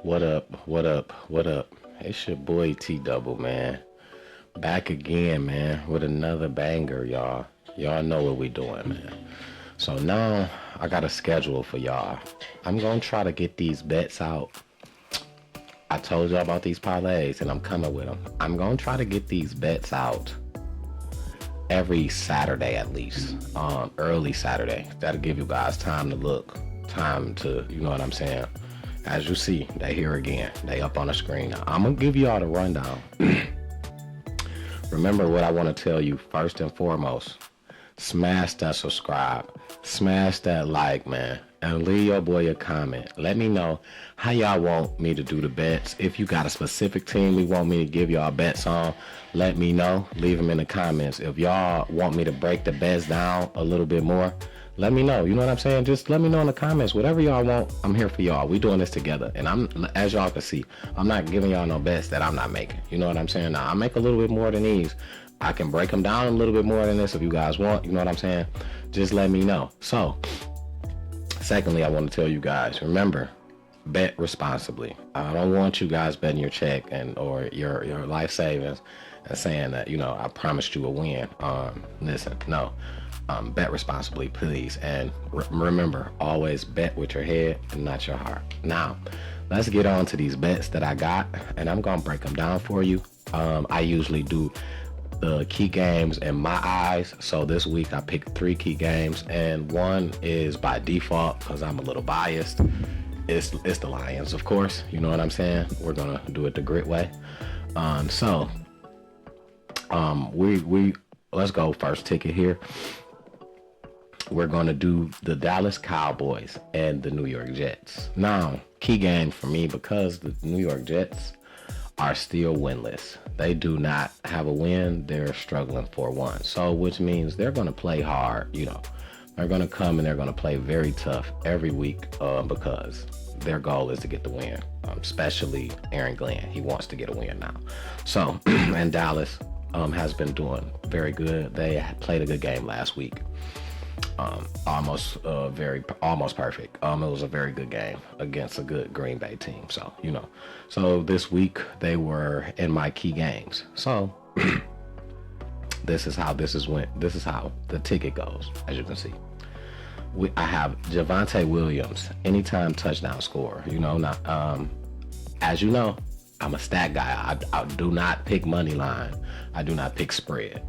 What up? What up? What up? It's your boy Tdouble, man. Back again, man, with another banger, y'all. Y'all know what we doing, man. So now I got a schedule for y'all. I'm gonna try to get these bets out. I told y'all about these parlays, and I'm coming with them. I'm gonna try to get these bets out every Saturday at least, early Saturday. That'll give you guys time to look, time to, you know what I'm saying. As you see, they here again. They up on the screen now. I'm gonna give you all the rundown. Remember what I want to tell you first and foremost. Smash that subscribe. Smash that like, man. And leave your boy a comment. Let me know how y'all want me to do the bets. If you got a specific team you want me to give y'all bets on, let me know. Leave them in the comments. If y'all want me to break the bets down a little bit more, let me know. You know what I'm saying? Just let me know in the comments. Whatever y'all want, I'm here for y'all. We doing this together. And as y'all can see, I'm not giving y'all no bets that I'm not making. You know what I'm saying? Now, I make a little bit more than these. I can break them down a little bit more than this if you guys want. You know what I'm saying? Just let me know. So, secondly, I want to tell you guys, remember, bet responsibly. I don't want you guys betting your check or your life savings and saying that, you know, I promised you a win. Listen, no. Bet responsibly, please. And remember, always bet with your head and not your heart. Now, let's get on to these bets that I got, and I'm going to break them down for you. I usually do the key games in my eyes. So this week I picked 3 key games, and one is by default because I'm a little biased. It's the Lions, of course. You know what I'm saying? We're going to do it the grit way. We let's go first ticket here. We're going to do the Dallas Cowboys and the New York Jets. Now, key game for me because the New York Jets are still winless. They do not have a win. They're struggling for one. So, which means they're going to play hard. You know, they're going to come and they're going to play very tough every week because their goal is to get the win, especially Aaron Glenn. He wants to get a win now. So, and Dallas has been doing very good. They played a good game last week. Almost perfect. It was a very good game against a good Green Bay team. So, you know, so this week they were in my key games. So this is how the ticket goes. As you can see, I have Javonte Williams, anytime touchdown scorer. You know, not as you know, I'm a stat guy. I do not pick money line. I do not pick spread.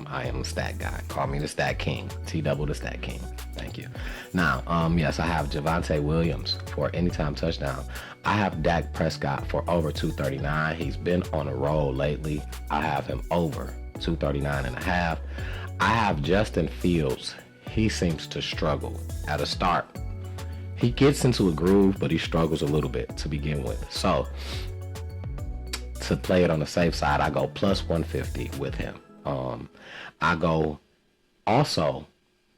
I am a stat guy. Call me the stat king. Tdouble the stat king. Thank you. Now, yes, I have Javonte Williams for anytime touchdown. I have Dak Prescott for over 239. He's been on a roll lately. I have him over 239 and a half. I have Justin Fields. He seems to struggle at a start. He gets into a groove, but he struggles a little bit to begin with. So, to play it on the safe side, I go plus 150 with him. I go also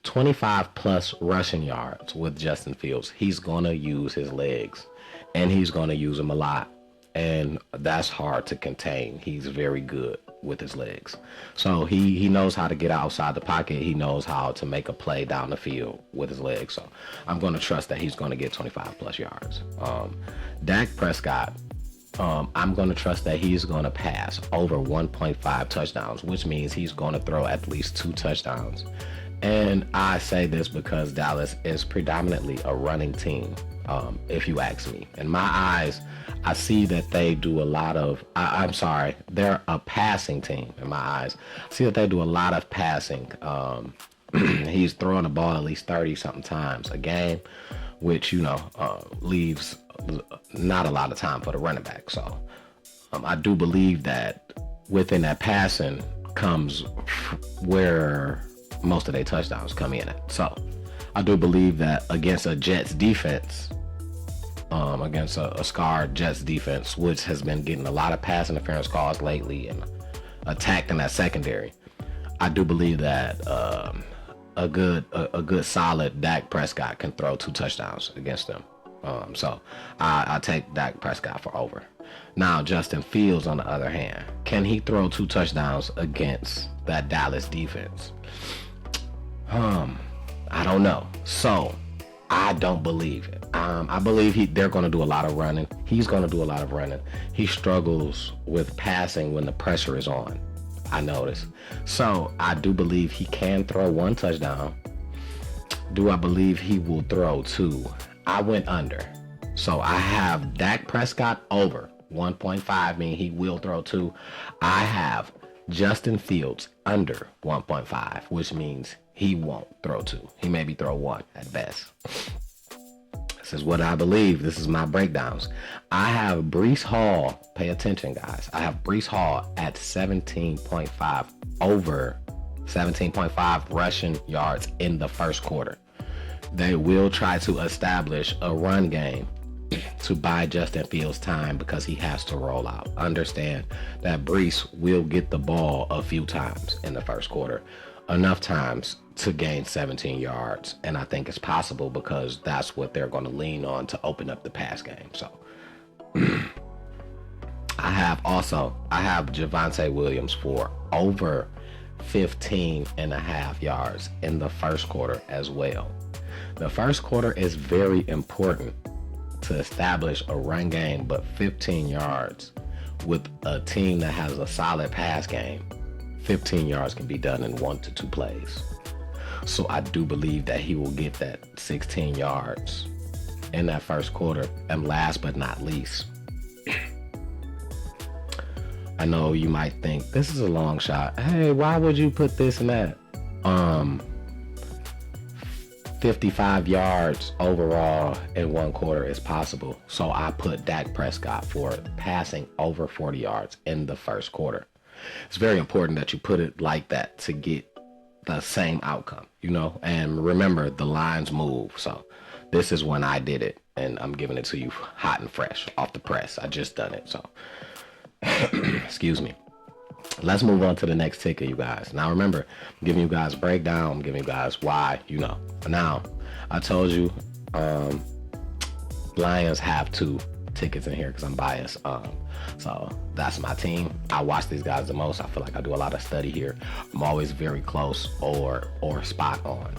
25 plus rushing yards with Justin Fields. He's going to use his legs, and he's going to use them a lot. And that's hard to contain. He's very good with his legs. So he knows how to get outside the pocket. He knows how to make a play down the field with his legs. So I'm going to trust that he's going to get 25 plus yards. Dak Prescott, I'm going to trust that he's going to pass over 1.5 touchdowns, which means he's going to throw at least 2 touchdowns. And I say this because Dallas is predominantly a running team, if you ask me. In my eyes, I see that they do a lot of, they're a passing team in my eyes. I see that they do a lot of passing. He's throwing the ball at least 30-something times a game, which, you know, leaves not a lot of time for the running back. So I do believe that within that passing comes where most of their touchdowns come in at. So I do believe that against a Jets defense, against a scarred Jets defense, which has been getting a lot of pass interference calls lately and attacked in that secondary, I do believe that a good solid Dak Prescott can throw 2 touchdowns against them. So I take Dak Prescott for over. Now, Justin Fields, on the other hand, can he throw 2 touchdowns against that Dallas defense? I don't know. So I don't believe it. I believe they're going to do a lot of running. He's going to do a lot of running. He struggles with passing when the pressure is on, I notice. So I do believe he can throw 1 touchdown. Do I believe he will throw 2? I went under. So I have Dak Prescott over 1.5, meaning he will throw 2. I have Justin Fields under 1.5, which means he won't throw 2. He maybe throw 1 at best. This is what I believe. This is my breakdowns. I have Breece Hall. Pay attention, guys. I have Breece Hall at 17.5, over 17.5 rushing yards in the first quarter. They will try to establish a run game to buy Justin Fields time because he has to roll out. Understand that Breece will get the ball a few times in the first quarter, enough times to gain 17 yards. And I think it's possible because that's what they're going to lean on to open up the pass game. So I have Javonte Williams for over 15.5 yards in the first quarter as well. The first quarter is very important to establish a run game, but 15 yards with a team that has a solid pass game, 15 yards can be done in 1 to 2 plays. So I do believe that he will get that 16 yards in that first quarter. And last but not least, I know you might think this is a long shot. Hey, why would you put this and that? 55 yards overall in 1 quarter is possible. So I put Dak Prescott for passing over 40 yards in the first quarter. It's very important that you put it like that to get the same outcome, you know? And remember, the lines move. So this is when I did it, and I'm giving it to you hot and fresh off the press. I just done it. So excuse me. Let's move on to the next ticket, you guys. Now remember, I'm giving you guys a breakdown. I'm giving you guys why, you know. Now, I told you Lions have 2 tickets in here because I'm biased. So that's my team. I watch these guys the most. I feel like I do a lot of study here. I'm always very close or spot on.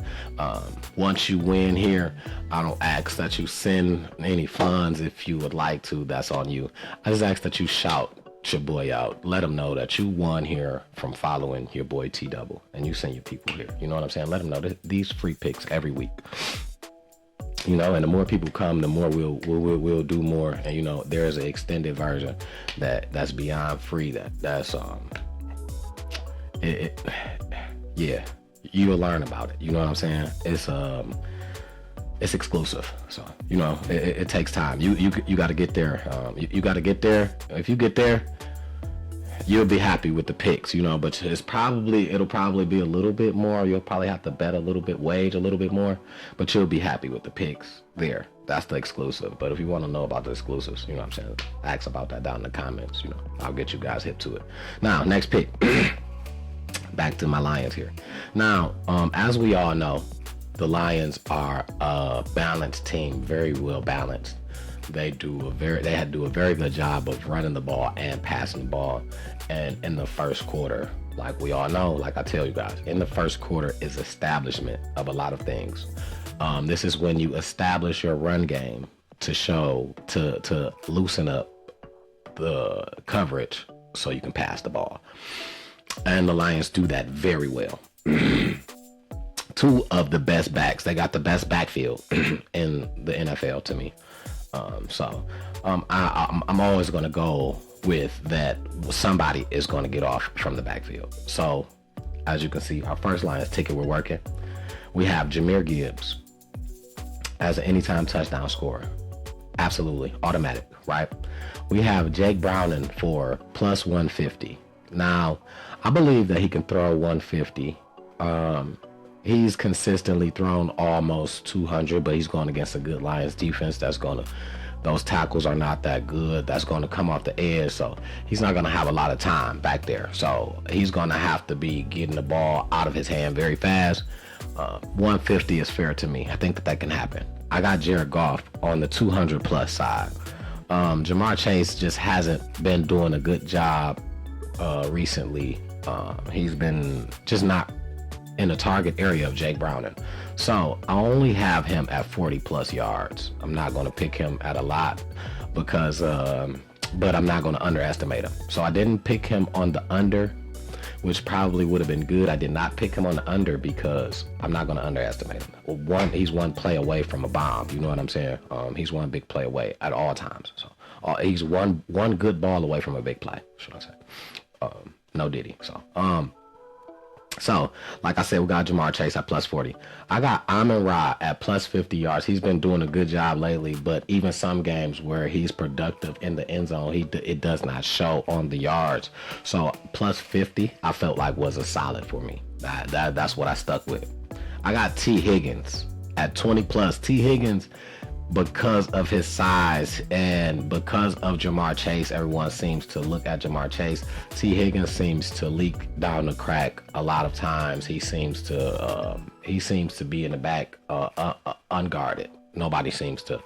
Once you win here, I don't ask that you send any funds. If you would like to, that's on you. I just ask that you shout your boy out, let them know that you won here from following your boy Tdouble, and you send your people here. You know what I'm saying? Let them know that these free picks every week. You know, and the more people come, the more we'll do more. And you know, there's an extended version that's beyond free. That's yeah, you'll learn about it. You know what I'm saying? It's exclusive. So you know, it takes time. You got to get there. You got to get there. If you get there, you'll be happy with the picks, you know, but it'll probably be a little bit more. You'll probably have to bet a little bit, wage a little bit more, but you'll be happy with the picks there. That's the exclusive. But if you want to know about the exclusives, you know what I'm saying, ask about that down in the comments. You know, I'll get you guys hip to it. Now, next pick. Back to my Lions here. Now, as we all know, the Lions are a balanced team, very well balanced. They do a very good job of running the ball and passing the ball. And in the first quarter, like we all know, like I tell you guys, in the first quarter is establishment of a lot of things. This is when you establish your run game to loosen up the coverage so you can pass the ball. And the Lions do that very well. 2 of the best backs. They got the best backfield in the NFL to me. I'm always going to go with that. Somebody is going to get off from the backfield. So as you can see, our first Lions ticket, we're working. We have Jahmyr Gibbs as an anytime touchdown scorer. Absolutely automatic, right? We have Jake Browning for plus 150. Now, I believe that he can throw 150. He's consistently thrown almost 200, but he's going against a good Lions defense. Those tackles are not that good. That's going to come off the edge, so he's not going to have a lot of time back there. So he's going to have to be getting the ball out of his hand very fast. 150 is fair to me. I think that can happen. I got Jared Goff on the 200 plus side. Jamar Chase just hasn't been doing a good job recently. He's been just not in the target area of Jake Browning. So I only have him at 40 plus yards. I'm not going to pick him at a lot because, but I'm not going to underestimate him. So I didn't pick him on the under, which probably would have been good. I did not pick him on the under because I'm not going to underestimate him. Well, he's one play away from a bomb. You know what I'm saying? He's one big play away at all times. So he's one good ball away from a big play, should I say? No Diddy. So, like I said, we got Jamar Chase at plus 40. I got Amon-Ra at plus 50 yards. He's been doing a good job lately, but even some games where he's productive in the end zone, it does not show on the yards. So, plus 50, I felt like was a solid for me. That's what I stuck with. I got T. Higgins at 20 plus. T. Higgins, because of his size and because of Jamar Chase, everyone seems to look at Jamar Chase. T. Higgins seems to leak down the crack a lot of times. He seems to be in the back unguarded. Nobody seems to,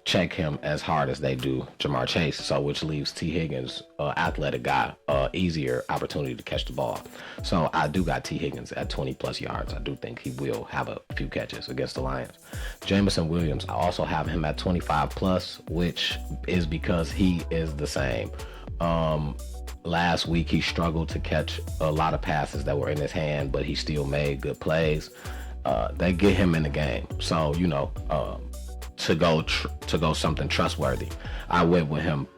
check him as hard as they do Jamar Chase. So which leaves T. Higgins, athletic guy, easier opportunity to catch the ball. So I do got T. Higgins at 20 plus yards. I do think he will have a few catches against the Lions. Jameson Williams, I also have him at 25 plus, which is because he is the same. Last week he struggled to catch a lot of passes that were in his hand, but he still made good plays. They get him in the game. So, to go something trustworthy, I went with him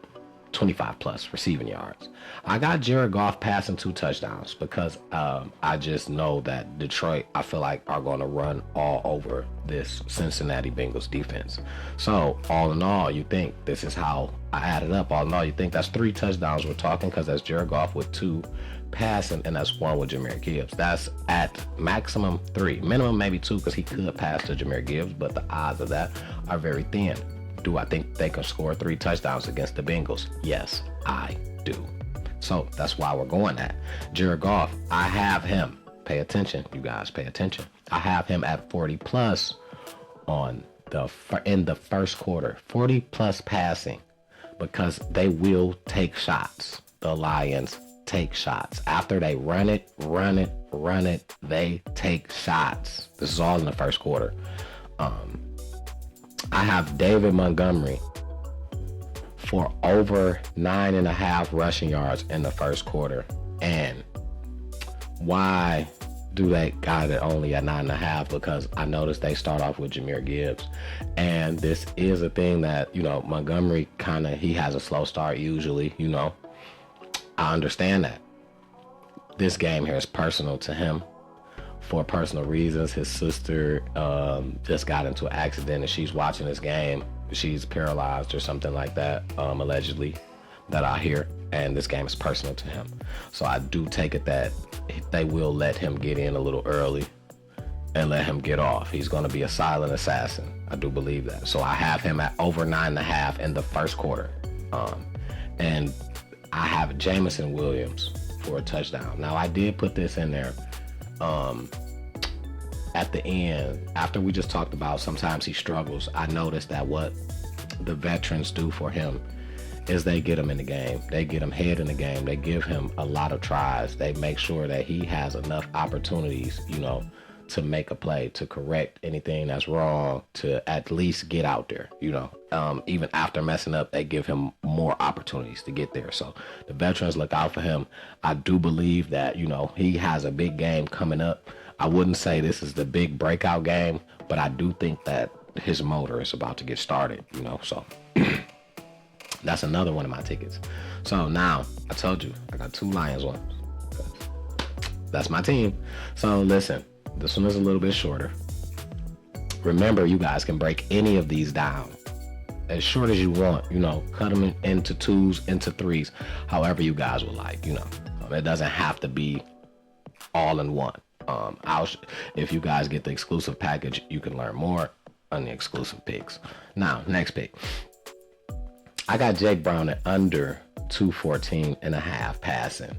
25 plus receiving yards. I got Jared Goff passing 2 touchdowns because I just know that Detroit, I feel like, are going to run all over this Cincinnati Bengals defense. So all in all, you think this is how I added up. All in all, you think that's 3 touchdowns we're talking, because that's Jared Goff with 2 passing and that's 1 with Jahmyr Gibbs. That's at maximum 3, minimum maybe 2, because he could pass to Jahmyr Gibbs, but the odds of that are very thin. Do I think they can score 3 touchdowns against the Bengals? Yes, I do. So that's why we're going at Jared Goff. I have him, pay attention, you guys, pay attention. I have him at 40 plus in the first quarter, 40 plus passing, because they will take shots. The Lions take shots. After they run it, they take shots. This is all in the first quarter. I have David Montgomery for over 9.5 rushing yards in the first quarter. And why do they got it only at 9.5? Because I noticed they start off with Jahmyr Gibbs. And this is a thing that, Montgomery he has a slow start usually, I understand that. This game here is personal to him for personal reasons. His sister just got into an accident and she's watching this game. She's paralyzed or something like that, allegedly, that I hear. And this game is personal to him. So I do take it that they will let him get in a little early and let him get off. He's going to be a silent assassin. I do believe that. So I have him at over 9.5 in the first quarter. And I have Jameson Williams for a touchdown. Now, I did put this in there at the end. After we just talked about sometimes he struggles, I noticed that what the veterans do for him is they get him in the game. They get him head in the game. They give him a lot of tries. They make sure that he has enough opportunities, to make a play, to correct anything that's wrong, to at least get out there, even after messing up, they give him more opportunities to get there. So the veterans look out for him. I do believe that, he has a big game coming up. I wouldn't say this is the big breakout game, but I do think that his motor is about to get started, so that's another one of my tickets. So now I told you I got 2 Lions ones. That's my team. So listen, this one is a little bit shorter. Remember, you guys can break any of these down as short as you want, cut them into 2s, into 3s, however you guys would like, it doesn't have to be all in one. If you guys get the exclusive package, you can learn more on the exclusive picks. Now, next pick. I got Jake Brown at under 214.5 passing.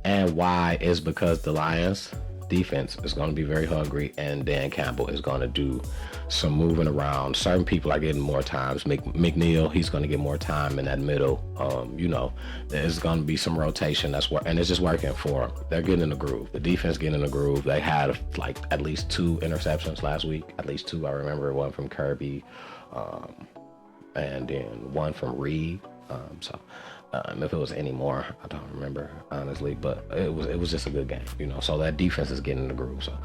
And why is because the Lions, defense is going to be very hungry, and Dan Campbell is going to do some moving around. Certain people are getting more times. McNeil, he's going to get more time in that middle. There's going to be some rotation. And it's just working for them. They're getting in the groove. The defense getting in the groove. They had like at least 2 interceptions last week. At least 2. I remember one from Kirby, and then one from Reed. If it was any more, I don't remember honestly, but it was just a good game, So that defense is getting in the groove. So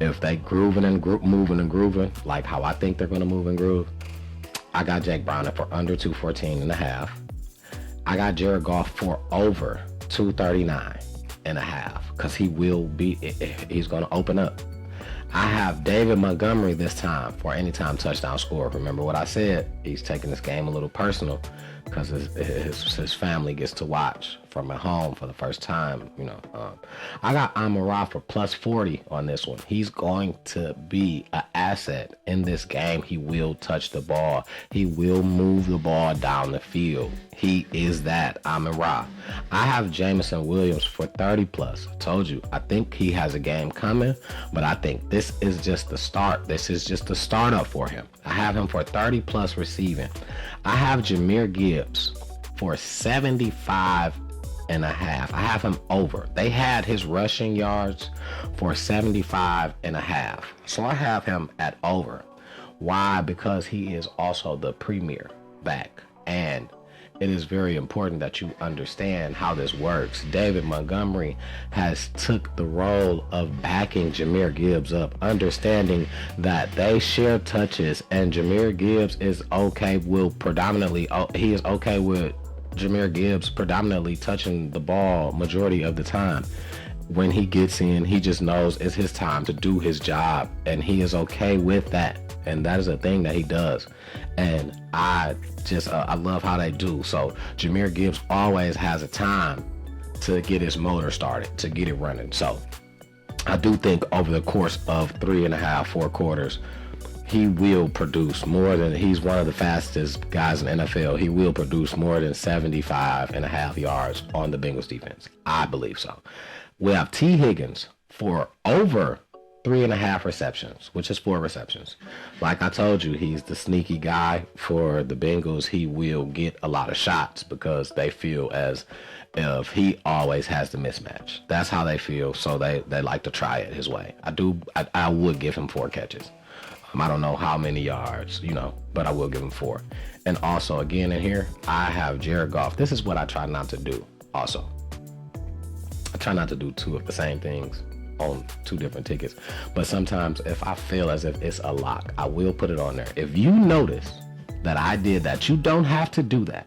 if they moving and grooving like how I think they're gonna move and groove, I got Jake Browning for under 214.5. I got Jared Goff for over 239.5 because he's gonna open up. I have David Montgomery this time for anytime touchdown score. Remember what I said? He's taking this game a little personal because his family gets to watch from at home for the first time. I got Amon-Ra for plus 40 on this one. He's going to be an asset in this game. He will touch the ball. He will move the ball down the field. He is that Amon-Ra. I have Jameson Williams for 30 plus. I told you, I think he has a game coming, but I think this is just the start. This is just the startup for him. I have him for 30 plus receiving. I have Jahmyr Gibbs for 75.5. I have him over. They had his rushing yards for 75.5. So I have him at over. Why? Because he is also the premier back. And it is very important that you understand how this works. David Montgomery has took the role of backing Jahmyr Gibbs up, understanding that they share touches, and Jahmyr Gibbs is okay with Jahmyr Gibbs predominantly touching the ball majority of the time. When he gets in, he just knows it's his time to do his job, and he is okay with that. And that is a thing that he does. And I love how they do. So Jahmyr Gibbs always has a time to get his motor started, to get it running. So I do think over the course of 3.5, 4 quarters, he will produce more than, he's one of the fastest guys in the NFL. He will produce more than 75.5 yards on the Bengals defense. I believe so. We have T. Higgins for over 3.5 receptions, which is 4 receptions. Like I told you, he's the sneaky guy for the Bengals. He will get a lot of shots because they feel as if he always has the mismatch. That's how they feel, so they like to try it his way. I would give him 4 catches. I don't know how many yards, but I will give him 4. And also, again, in here, I have Jared Goff. This is what I try not to do also. I try not to do 2 of the same things on 2 different tickets. But sometimes if I feel as if it's a lock, I will put it on there. If you notice that I did that, you don't have to do that.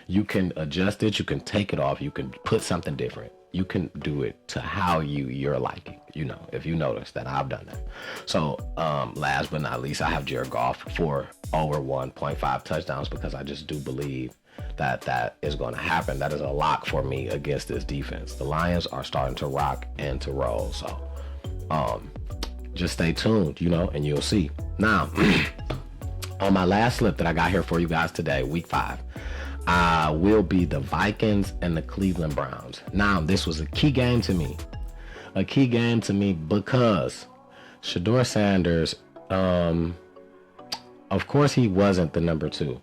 You can adjust it. You can take it off. You can put something different. You can do it to how you're liking, if you notice that I've done that. So last but not least, I have Jared Goff for over 1.5 touchdowns because I just do believe that is going to happen. That is a lock for me against this defense. The Lions are starting to rock and to roll. So just stay tuned, and you'll see. Now, on my last slip that I got here for you guys today, week 5, will be the Vikings and the Cleveland Browns. Now, this was a key game to me. A key game to me because Shedeur Sanders, of course he wasn't the number 2.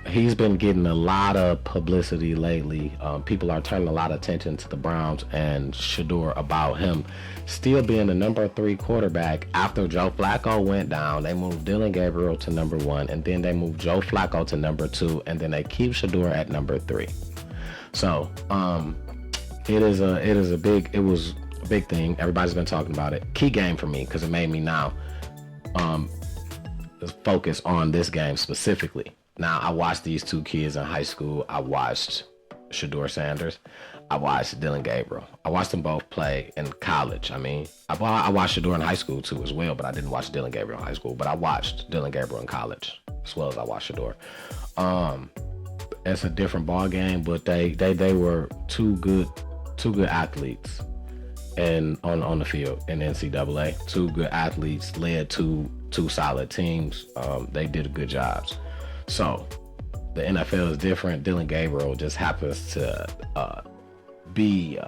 He's been getting a lot of publicity lately. People are turning a lot of attention to the Browns and Shedeur about him still being the number 3 quarterback. After Joe Flacco went down, they moved Dylan Gabriel to number 1, and then they moved Joe Flacco to number 2, and then they keep Shedeur at number 3. So it was a big thing. Everybody's been talking about it. Key game for me because it made me now focus on this game specifically. Now, I watched these 2 kids in high school. I watched Shedeur Sanders. I watched Dylan Gabriel. I watched them both play in college. I watched Shedeur in high school too as well, but I didn't watch Dylan Gabriel in high school. But I watched Dylan Gabriel in college as well as I watched Shedeur. It's a different ball game, but they were two good athletes and on the field in NCAA. 2 good athletes led two solid teams. They did good jobs. So the NFL is different. Dylan Gabriel just happens to be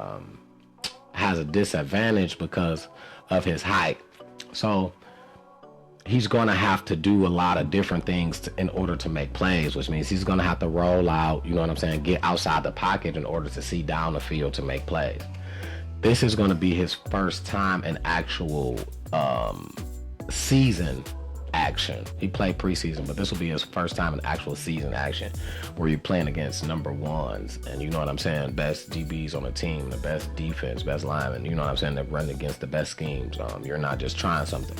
has a disadvantage because of his height. So he's going to have to do a lot of different things in order to make plays, which means he's going to have to roll out, you know what I'm saying, get outside the pocket in order to see down the field to make plays. This is going to be his first time in actual season action. He played preseason, but this will be his first time in actual season action where you're playing against number ones and, you know what I'm saying, best DBs on the team, the best defense, best linemen, you know what I'm saying, they're running against the best schemes. You're not just trying something.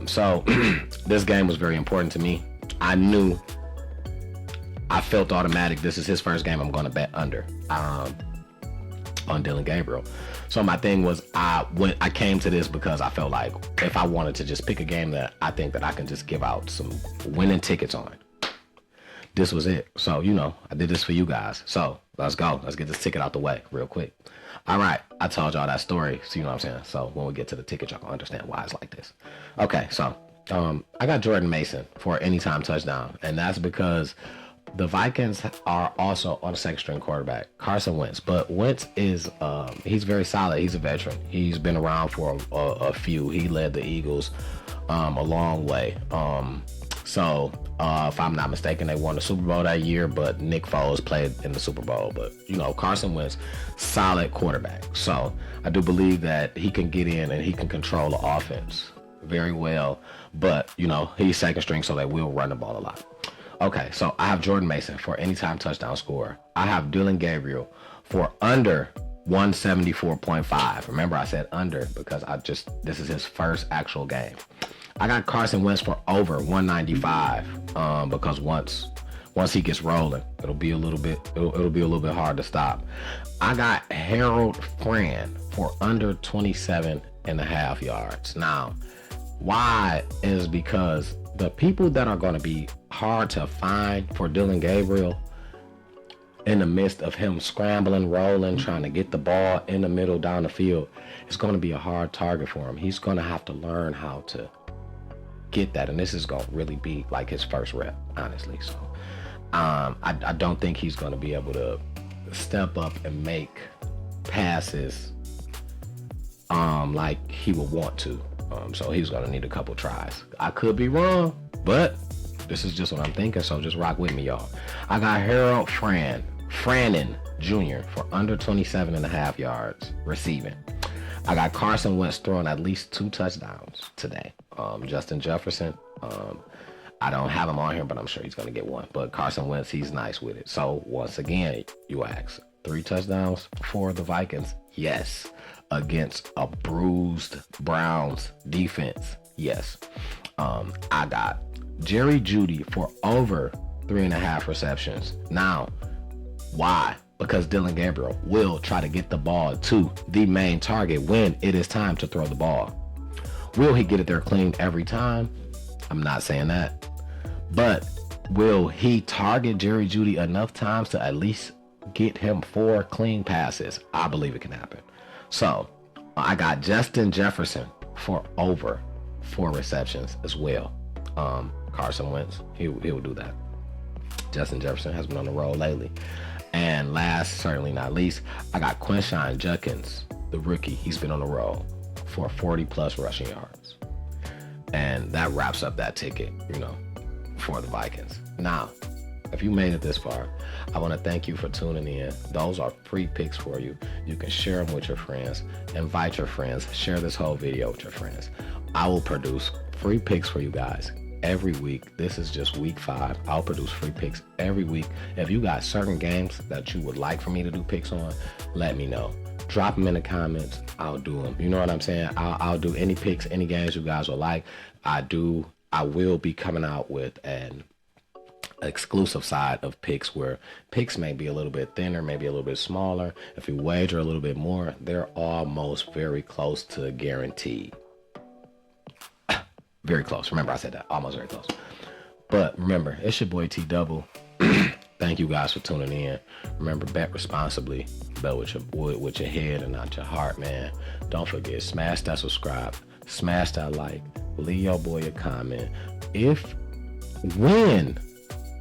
So this game was very important to me. I felt automatic. This is his first game. I'm going to bet under on Dillon Gabriel. So my thing was, I came to this because I felt like if I wanted to just pick a game that I think that I can just give out some winning tickets on, this was it. So, you know, I did this for you guys. So let's go. Let's get this ticket out the way real quick. All right. I told y'all that story. So you know what I'm saying? So when we get to the ticket, y'all can understand why it's like this. Okay. So I got Jordan Mason for an anytime touchdown. And that's because the Vikings are also on a second string quarterback, Carson Wentz. But Wentz is, he's very solid. He's a veteran. He's been around for a few. He led the Eagles a long way. So if I'm not mistaken, they won the Super Bowl that year, but Nick Foles played in the Super Bowl. But, you know, Carson Wentz, solid quarterback. So I do believe that he can get in and he can control the offense very well. But, you know, he's second string, so they will run the ball a lot. Okay, so I have Jordan Mason for anytime touchdown scorer. I have Dillon Gabriel for under 174.5. Remember, I said under because this is his first actual game. I got Carson Wentz for over 195 because once he gets rolling, it'll be a little bit hard to stop. I got Harold Fran for under 27.5 yards. Now, why is because the people that are going to be hard to find for Dillon Gabriel in the midst of him scrambling, rolling, trying to get the ball in the middle down the field, it's going to be a hard target for him. He's going to have to learn how to get that, and this is going to really be like his first rep, honestly. So I don't think he's going to be able to step up and make passes like he would want to. So he's going to need a couple tries. I could be wrong, but this is just what I'm thinking, so just rock with me, y'all. I got Harold Franin Jr. for under 27.5 yards receiving. I got Carson Wentz throwing at least 2 touchdowns today. Justin Jefferson, I don't have him on here, but I'm sure he's going to get one. But Carson Wentz, he's nice with it. So once again, you ask, 3 touchdowns for the Vikings? Yes. Against a bruised Browns defense? Yes. I got Jerry Jeudy for over 3.5 receptions. Now, why? Because Dillon Gabriel will try to get the ball to the main target when it is time to throw the ball. Will he get it there clean every time? I'm not saying that. But will he target Jerry Jeudy enough times to at least get him 4 clean passes? I believe it can happen. So I got Justin Jefferson for over 4 receptions as well. Carson Wentz, he will do that. Justin Jefferson has been on the roll lately. And last, certainly not least, I got Quinshon Judkins, the rookie. He's been on the roll for 40+ rushing yards. And that wraps up that ticket, you know, for the Vikings. Now, if you made it this far, I want to thank you for tuning in. Those are free picks for you. You can share them with your friends. Invite your friends. Share this whole video with your friends. I will produce free picks for you guys every week. This is just week 5. I'll produce free picks every week. If you got certain games that you would like for me to do picks on, let me know. Drop them in the comments. I'll do them. You know what I'm saying? I'll do any picks, any games you guys will like. I will be coming out with an exclusive side of picks where picks may be a little bit thinner, maybe a little bit smaller. If you wager a little bit more, they're almost very close to guaranteed. Very close. Remember, I said that. Almost very close. But remember, it's your boy Tdouble. Thank you guys for tuning in. Remember, bet responsibly. Bet with your head and not your heart, man. Don't forget, smash that subscribe. Smash that like. Leave your boy a comment. When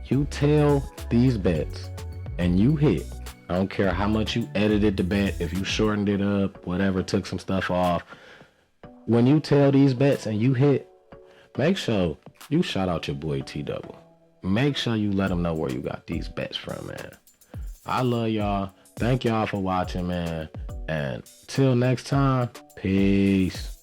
you tell these bets and you hit, I don't care how much you edited the bet, if you shortened it up, whatever, took some stuff off. When you tell these bets and you hit, make sure you shout out your boy Tdouble. Make sure you let them know where you got these bets from, man. I love y'all. Thank y'all for watching, man. And till next time, peace.